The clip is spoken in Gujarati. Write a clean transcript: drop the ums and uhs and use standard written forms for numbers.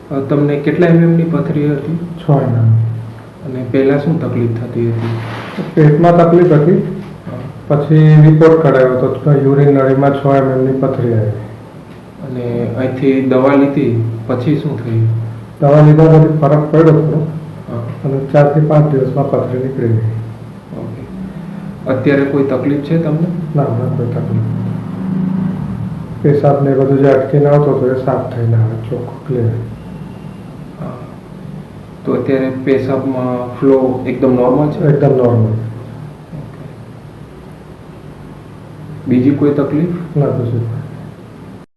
તમને કેટલા એમએમની પથરી હતી? 6 mm. અને પહેલાં શું તકલીફ થતી હતી? પેટમાં તકલીફ હતી, પછી રિપોર્ટ કરાવ્યો તો યુરિન નળીમાં 6 mmની પથરી આવી. અને અહીંથી દવા લીધી પછી શું થયું? દવા લીધા પછી ફરક પડ્યો થોડો, અને 4 થી 5 દિવસમાં પથરી નીકળી ગઈ. ઓકે. અત્યારે કોઈ તકલીફ છે તમને? ના, હમણાં કોઈ તકલીફ. પેશાબ ને બધું જે અટકીને આવતો હતો એ સાફ થઈને આવે, ચોખ્ખું ક્લિયર. તો અત્યારે પેશાબમાં ફ્લો એકદમ નોર્મલ છે? એકદમ નોર્મલ. બીજી કોઈ તકલીફ? ના, પછી